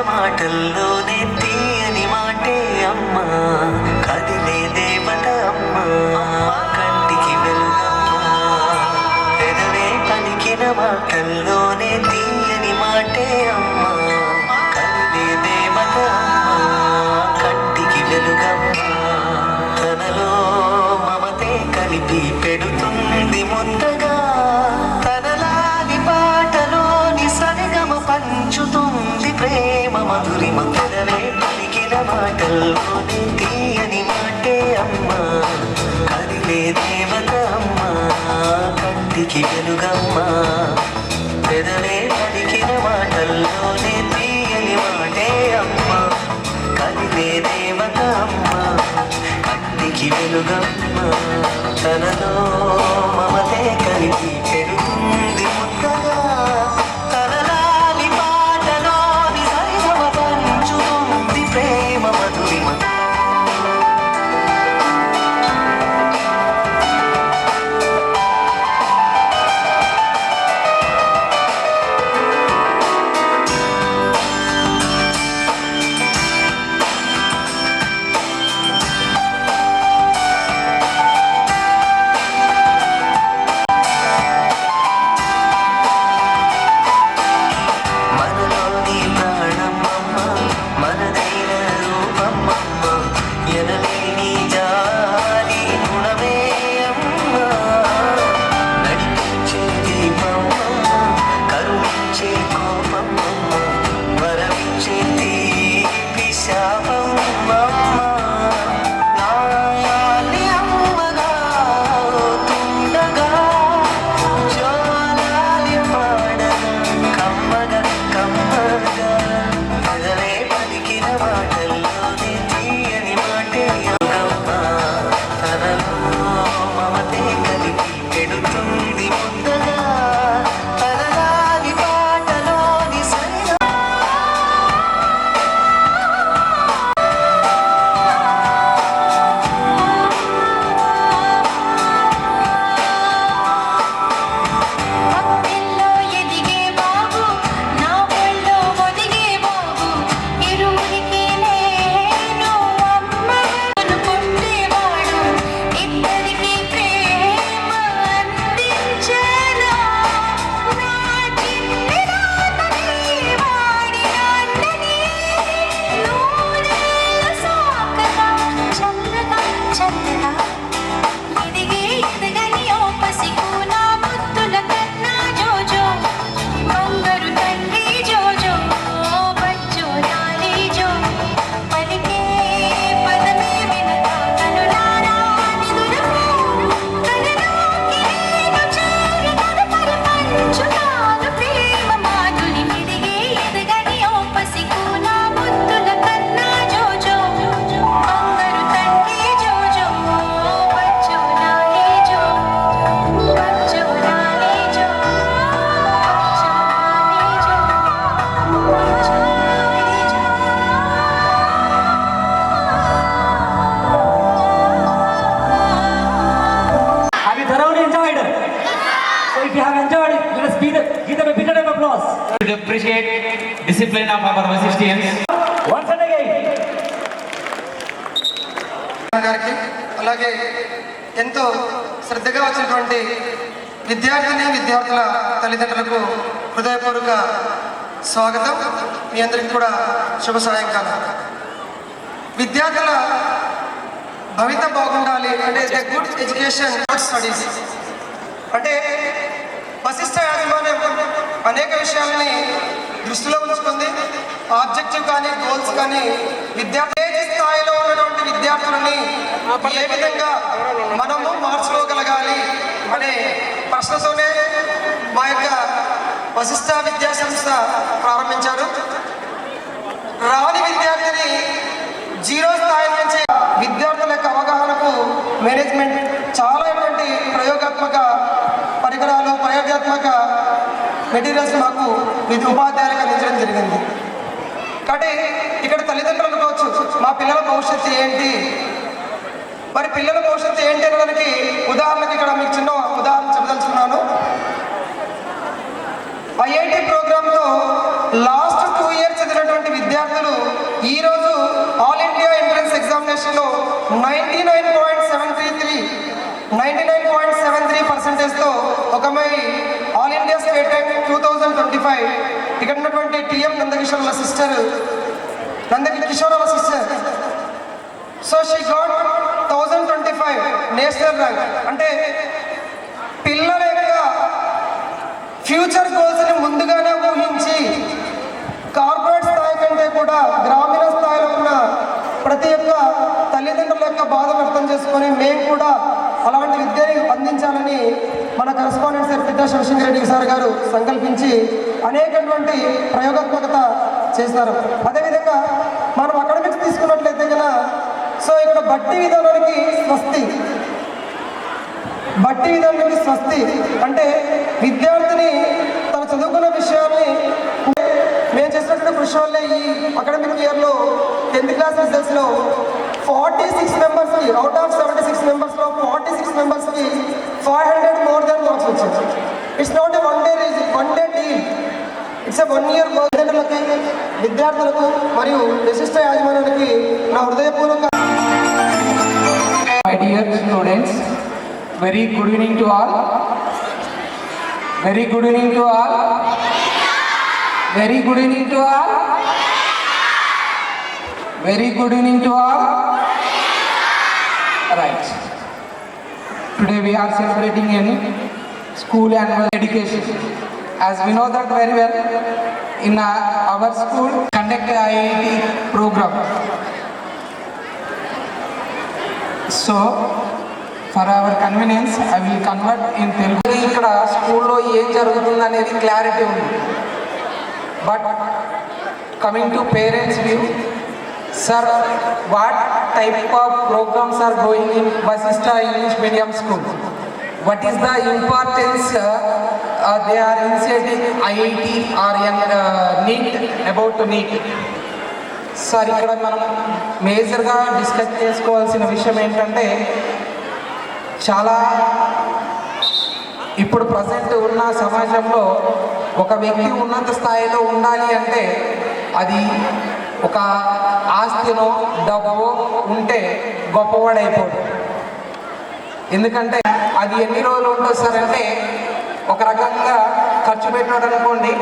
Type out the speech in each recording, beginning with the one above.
మాటల్లోనే తీయని మాటే అమ్మా, కదిలే దేవత అమ్మా, కంటికి వెలుగమ్మా. పెదవే పలికిన మాటల్లోనే తీయని మాటే అమ్మా, కదిలే దేవత అమ్మా, కంటికి వెలుగమ్మా. తనలో మమతే కలిపి పెడుతుంది ముద్దగా, తనలాని పాటలోని సరిగమ పంచుతుంది ప్రేమ మధురిమ. పెదవే పలికిన మాటల్లోనే తీయని మాటే అమ్మా, కదిలే దేవత అమ్మా, కంటికి వెలుగమ్మా. పెదవే పలికిన మాటల్లోనే తీయని మాటే అమ్మా, కదిలే దేవత అమ్మా, కంటికి వెలుగమ్మా. తనలో మమతే కలిపి పెడుతుంది ముద్దగా, తనలాలి పాటలోని సరిగమ పంచుతుంది ప్రేమ మధురిమ. మనలోని ప్రాణమమ్మ, మనదైన రూపమమ్మ, ఎనలేని జాలి గుణమే అమ్మ. నడిపించే దీపమమ్మ, కరుణించే కోపమమ్మ, వరమిచ్చే తీపి శాపమమ్మ. నాయాలి అమ్మగా తుండగా, జోలాలి పాడగా, కమ్మగా కమ్మగా. పెదవే పలికిన మాటల్లోనే తీయని మాటే అమ్మా, తనలో మమతే కలిపి పెడుతుంది ముద్దగా, తనలాని పాటలోని సరిగమ. భక్తిల్లో ఎదిగే బాబు, నా ఒళ్ళో ఒదిగే బాబు, ఇరువురికి నేను అమ్మను పుట్టేవాడు, ఇద్దరికి ప్రేమ అందించేలా. నా చిన్ని నాన్నని, వాడి నాన్నని, నూరేళ్ళ సాకగా, చల్లగా చల్లగా. ఎదిగే ఎదగని ఓ పసికూన, ముద్దుల కన్నా జోజో, బంగారు తల్లి జోజో, బజ్జో లాలి జో. పలికే పదమే వినక కనులారా నిదురపో, కలలోకి నేను చేరి తదుపరి పంచుతాను ప్రేమ మాధురి. ఎదిగే ఎదగని ఓ పసికూన, ముద్దుల కన్నా జోజో, బంగారు తల్లి జోజో, బజ్జో లాలి జో, బజ్జో లాలి జో, బజ్జో లాలి జో, బజ్జో లాలి జో. Have you thoroughly enjoyed? So if you have enjoyed, let us give them a big round of applause. To appreciate discipline of our assistants. Once and again. గారికి అలాగే ఎంతో శ్రద్ధగా వచ్చినటువంటి విద్యార్థుల తల్లిదండ్రులకు హృదయపూర్వక స్వాగతం. మీ అందరికీ కూడా శుభ సాయంకాలం. విద్యార్థుల భవిత బాగుండాలి అంటే గుడ్ ఎడ్యుకేషన్, గుడ్ స్టడీస్ అంటే వశిష్ఠ యాజమాన్యం అనేక విషయాలని దృష్టిలో ఉంచుకుంది. ఆబ్జెక్టివ్ కానీ గోల్స్ కానీ విద్యార్థి స్థాయిలో ఉన్నటువంటి విద్యార్థులని ఏ విధంగా మనము మార్చుకోగలగాలి అనే ప్రశ్నతోనే మా యొక్క వశిష్ఠ విద్యా సంస్థ ప్రారంభించారు. రాని విద్యార్థిని జీరో స్థాయి నుంచి విద్యార్థుల యొక్క అవగాహనకు మేనేజ్మెంట్ చాలా ప్రయోగాత్మక పరికరాలు, ప్రయోగాత్మక మెటీరియల్స్ మాకు ఉపాధ్యాయులుగా అందించడం జరిగింది. కాబట్టి ఇక్కడ తల్లిదండ్రులు అనుకోవచ్చు, మా పిల్లల భవిష్యత్తు ఏంటి, మరి పిల్లల భవిష్యత్తు ఏంటి అనడానికి ఉదాహరణకి ఇక్కడ మీకు చిన్న ఉదాహరణ చెప్పదలుచుకున్నాను. ఐఐటి ప్రోగ్రాంలో లాస్ట్ 2 years చదివినటువంటి 2025 ఇక్కడ ఉన్నటువంటి టిఎం నందకిషోర్ వాళ్ళ సిస్టర్ నందకిషోర్ వాళ్ళ sister so she got 1025 national rank. అంటే పిల్లల యొక్క ఫ్యూచర్ గోల్స్ని ముందుగానే ఊహించి కార్పొరేట్ స్థాయి కంటే కూడా గ్రామీణ స్థాయిలో ఉన్న ప్రతి ఒక్క తల్లిదండ్రుల యొక్క బాధ వ్యక్తం చేసుకొని మేము కూడా అలాంటి విద్యని అందించాలని మన కరెస్పాండెంట్ సార్ పితా శివశంకర్ రెడ్డి సార్ గారు సంకల్పించి అనేకటువంటి ప్రయోగాత్మకత చేస్తారు. అదేవిధంగా మనం అకాడమిక్స్ తీసుకున్నట్లయితే కనుక సో ఇక్కడ బట్టి విధానానికి స్వస్తి అంటే విద్యార్థిని తను చదువుకున్న విషయాన్ని మేము చేసినటువంటి కృషి వల్లే ఈ అకాడమిక్ ఇయర్లో 10th క్లాస్ రిజల్ట్స్లో 46 మెంబర్స్కి అవుట్ ఆఫ్ 76 మెంబర్స్లో 46 మెంబర్స్కి 500 మోర్ దెన్ మార్క్స్ వచ్చాయి. It's not a one day deal, it's a 1 year తల్లిదండ్రులకి విద్యార్థులకు మరియు విశిష్ట యాజమాన్యానికి నా హృదయపూర్వక My dear students, very good evening to all. Very good evening to all. Very good evening to all. Very good evening to all. Right. Today we are celebrating in school annual education. As we know that very well, in our school conduct IIT program. So, for our convenience, I will convert in Telugu. ఇక్కడ స్కూల్లో ఏం జరుగుతుంది అనేది clarity ఉంది. But coming to parents view, sir what type of programmes are going in Vashishtha English medium school? What is the importance they are initiating IIT or NEET, about NEET? Sir ఇక్కడ మనం మేజర్గా discuss చేసుకోవాల్సిన విషయం ఏంటంటే, చాలా ఇప్పుడు present ఉన్న సమాజంలో ఒక వ్యక్తి ఉన్నత స్థాయిలో ఉండాలి అంటే అది ఒక ఆస్తినో డబ్బో ఉంటే గొప్పవాడైపోదు. ఎందుకంటే అది ఎన్ని రోజులు ఉంటుంది సార్ అంటే, ఒక రకంగా ఖర్చు పెట్టినాడు అనుకోండి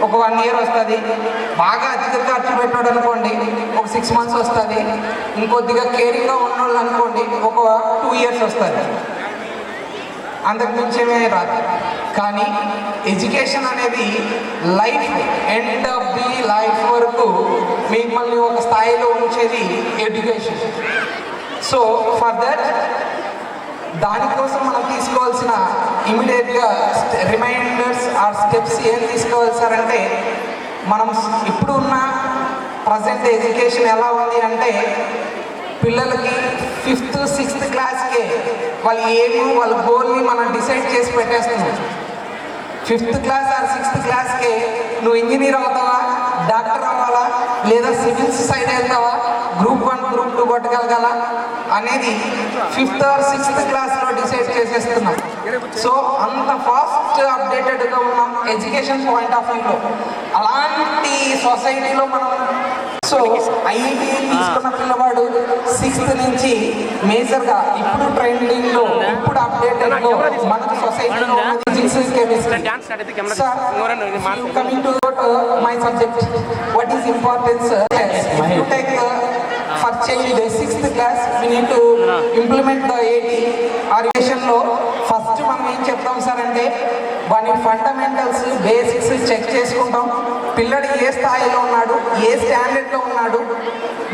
ఒక 1 year వస్తుంది, బాగా అధిక ఖర్చు పెట్టాడు అనుకోండి ఒక 6 months వస్తుంది, ఇంకొద్దిగా కేరింగ్గా ఉన్నోళ్ళు అనుకోండి ఒక 2 years వస్తుంది, అంతకు మించేమే రాదు. కానీ ఎడ్యుకేషన్ అనేది life end of the life వరకు మిమ్మల్ని ఒక స్థాయిలో ఉంచేది ఎడ్యుకేషన్. సో ఫర్ దట్ దానికోసం మనం తీసుకోవాల్సిన ఇమీడియట్గా రిమైండర్స్ ఆర్ స్టెప్స్ ఏం తీసుకోవాలి సార్ అంటే, మనం ఇప్పుడు ఉన్న ప్రజెంట్ ఎడ్యుకేషన్ ఎలా ఉంది అంటే, పిల్లలకి 5th 6th క్లాస్కే వాళ్ళు వాళ్ళ గోల్ని మనం డిసైడ్ చేసి పెట్టేస్తున్నాం. 5th class ఆర్ 6th క్లాస్కే నువ్వు ఇంజనీర్ అవుతావా, డాక్టర్ అవ్వాలా, లేదా సివిల్స్ సైడ్ వెళ్తావా, గ్రూప్ 1 గ్రూప్ 2 కొట్టగలగాల అనేది 5th or 6th క్లాస్లో డిసైడ్ చేసేస్తున్నాం. సో అంత ఫాస్ట్ అప్డేటెడ్గా ఉన్నాం ఎడ్యుకేషన్ పాయింట్ ఆఫ్ వ్యూలో. అలాంటి సొసైటీలో మనం సో ఐఐటి తీసుకున్న పిల్లవాడు 6th నుంచి మేజర్గా ఇప్పుడు ట్రెండింగ్లో ఇప్పుడు అప్డేటెడ్లో మనకు సొసైటీలో physics chemistry. Sir coming to my subject, what is importance to take for child 6th class we need to implement the AT ఆర్గనైజేషన్లో. ఫస్ట్ మనం ఏం చెప్తాం సార్ అంటే, వాని ఫండమెంటల్స్ బేసిక్స్ చెక్ చేసుకుంటాం. పిల్లడు ఏ స్థాయిలో ఉన్నాడు, ఏ స్టాండర్డ్లో ఉన్నాడు.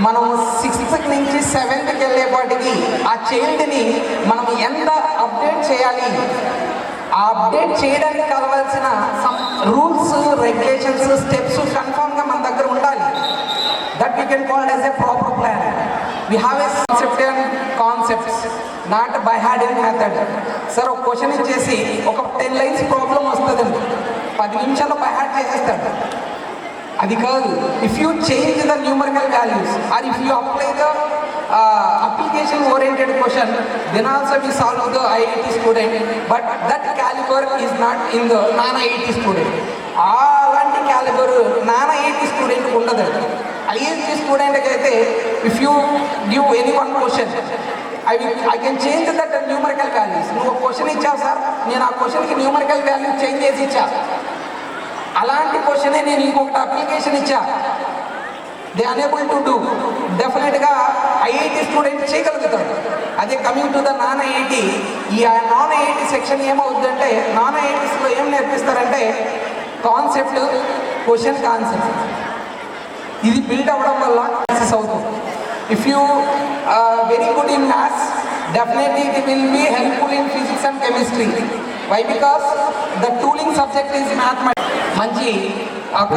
మనం 6th నుంచి 7th వెళ్ళేపాటికి ఆ చైల్డ్ని మనం ఎంత అప్డేట్ చేయాలి, ఆ అప్డేట్ చేయడానికి కావాల్సిన రూల్స్ రెగ్యులేషన్స్ స్టెప్స్ కన్ఫామ్గా మన దగ్గర ఉండాలి. That we can call as a proper plan. We have a concept and concepts, not by heart and method. Sir ఒక క్వశ్చన్ ఇచ్చేసి ఒక 10 lines ప్రాబ్లం వస్తుందండి, 10 నిమిషాల్లో బై హ్యాడ్ చేసేస్తాడు. అది కాదు. If you change the numerical values or if you apply the application oriented question, then also we solve the IIT student, but that caliber is not in the non-IIT student. అలాంటి calibre non IIT student ఉండదు. IIT స్టూడెంట్కి అయితే if you give any one question I can change that numerical values. నువ్వు question ఇచ్చావు sir, నేను ఆ క్వశ్చన్కి numerical value change చేసి ఇచ్చా. అలాంటి క్వశ్చనే నేను ఇంకొకటి అప్లికేషన్ ఇచ్చా, దే అనేబుల్ టు డూ. డెఫినెట్గా ఐఐటి స్టూడెంట్ చేయగలుగుతాడు. అదే coming to the non IIT, ఈ నాన్ ఐఐటి సెక్షన్ ఏమవుతుందంటే, నాన్ ఐఐటీస్లో ఏం నేర్పిస్తారంటే కాన్సెప్ట్, క్వశ్చన్ కాన్సెప్ట్, ఇది బిల్డ్ అవ్వడం వల్ల సక్సెస్ అవుతుంది. If you very good in maths, definitely it will be helpful in physics and chemistry. Why? Because the tooling subject is mathematics. మంచి ఒక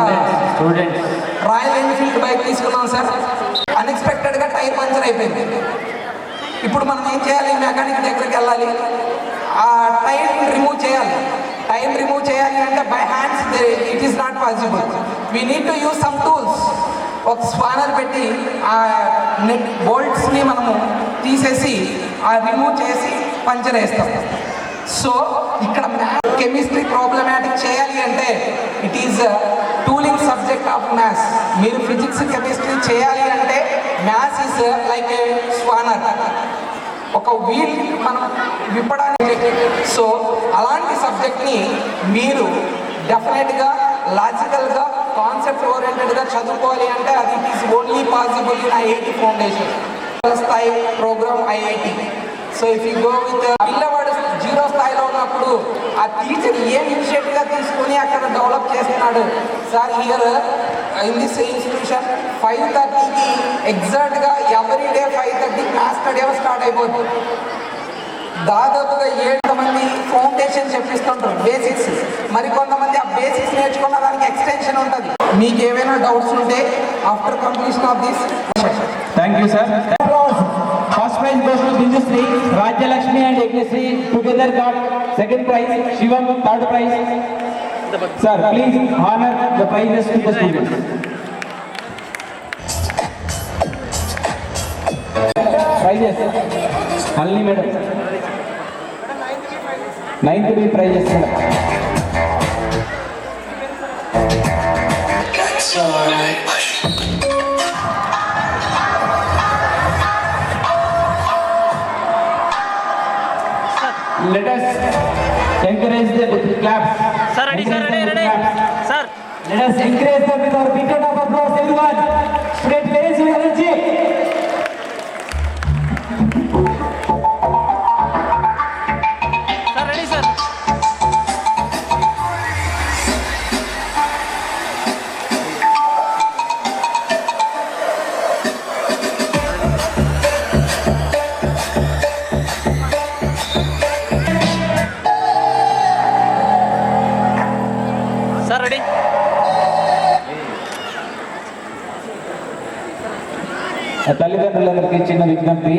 స్టూడెంట్స్ రాయల్ ఎన్ఫీల్డ్ బైక్ తీసుకున్నాం sir, అన్ఎక్స్పెక్టెడ్గా tyre puncture అయిపోయింది. ఇప్పుడు మనం ఏం చేయాలి? మెకానిక్ దగ్గరికి వెళ్ళాలి, ఆ టైర్ రిమూవ్ చేయాలి. టైర్ రిమూవ్ చేయాలి అంటే by hands it is not possible. We need to use some tools. ఒక స్పానర్ పెట్టి ఆ నెట్ బోల్ట్స్ని మనము తీసేసి ఆ రిమూవ్ చేసి పంచర్ వేస్తాం. సో ఇక్కడ కెమిస్ట్రీ ప్రాబ్లమాటిక్ చేయాలి అంటే it is tooling subject of maths. మీరు ఫిజిక్స్ కెమిస్ట్రీ చేయాలి అంటే maths is like A spanner, ఒక వీల్ మనం విప్పడానికి. సో అలాంటి సబ్జెక్ట్ని మీరు డెఫినెట్గా లాజికల్గా కాన్సెప్ట్ ఓరియంటెడ్గా చదువుకోవాలి అంటే అది it is only possible in IIT foundation స్థాయి program IIT. So if you go with పిల్లవాడు జీరో స్థాయిలో ఉన్నప్పుడు ఆ టీచర్ ఏం ఇనిషియేటివ్గా తీసుకుని అక్కడ డెవలప్ చేస్తున్నాడు sir. Here in this institution 5:30కి ఎగ్జాక్ట్గా every day 5:30 class study hour start అయిపోతుంది. దాదాపుగా 7 మంది ఫౌండేషన్ చెప్పిస్తుంటారు బేసిక్స్, మరి కొంతమంది ఆ బేసిక్స్ నేర్చుకున్న దానికి ఎక్స్టెన్షన్ ఉంటుంది. మీకు ఏమైనా డౌట్స్ ఉంటే after completion of this. Thank you, sir. First prize goes to Bindusri, Rajyalakshmi and Yagnasri together got second prize. Shivam third prize. Sir, please honor the prizes to the students. Prizes. Halini madam. 9th B prizes. That's alright. Let us encourage them with claps. Sir, ready, sir, Encourage them with ready. claps. Sir, let us encourage them with our big round of applause, everyone. Student parents with energy. Sir, ready, sir. Sir, ready. తల్లిదండ్రులందరికీ చిన్న విజ్ఞప్తి,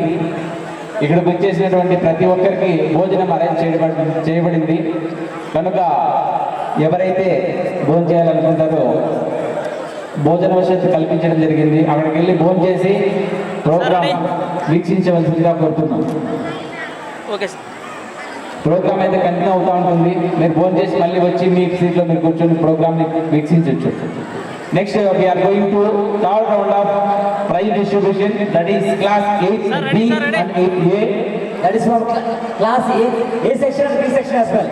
ఇక్కడికి వచ్చేసినటువంటి ప్రతి ఒక్కరికి భోజనం arrange చేయబడింది కనుక ఎవరైతే భోజనం చేయాలనుకుంటారో భోజన వసతి కల్పించడం జరిగింది. అక్కడికి వెళ్ళి భోజనం చేసి ప్రోగ్రాం వీక్షించవలసిందిగా కోరుతున్నాం. Okay, sir. ప్రోగ్రామ్ అయితే కంటిన్యూ అవుతూ ఉంటుంది. మీరు భోజనం చేసి మళ్ళీ వచ్చి మీ సీట్లో మీరు కూర్చొని ప్రోగ్రామ్ని వీక్షించవచ్చు. Next we are going to third round of prize distribution, that is class 8B and 8A. That is from class A section and B section as well.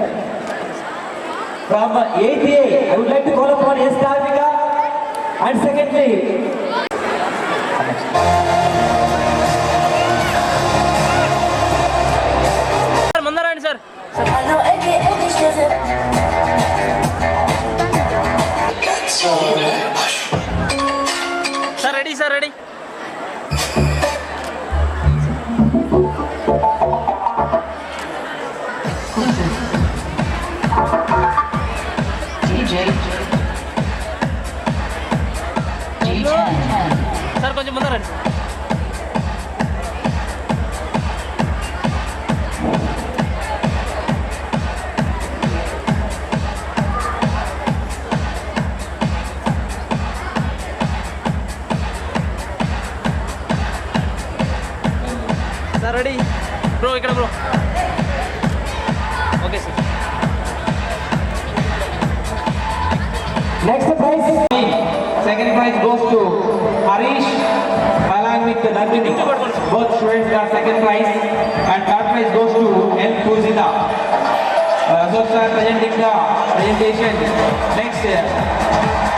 From 8A, I would like to call upon S. Dharmika, and secondly, sir, Mandarani sir. That's alright. Sir, ready, sir, ready. Sir, కొంచెం ముందరండి. Sir, ready. Bro, ఇక్కడ bro. Okay, sir. Next prize, second prize goes to Harish along with Nandini. Both students got second prize, and third prize goes to L. Pujita. Ashok sir presenting the presentation. Next.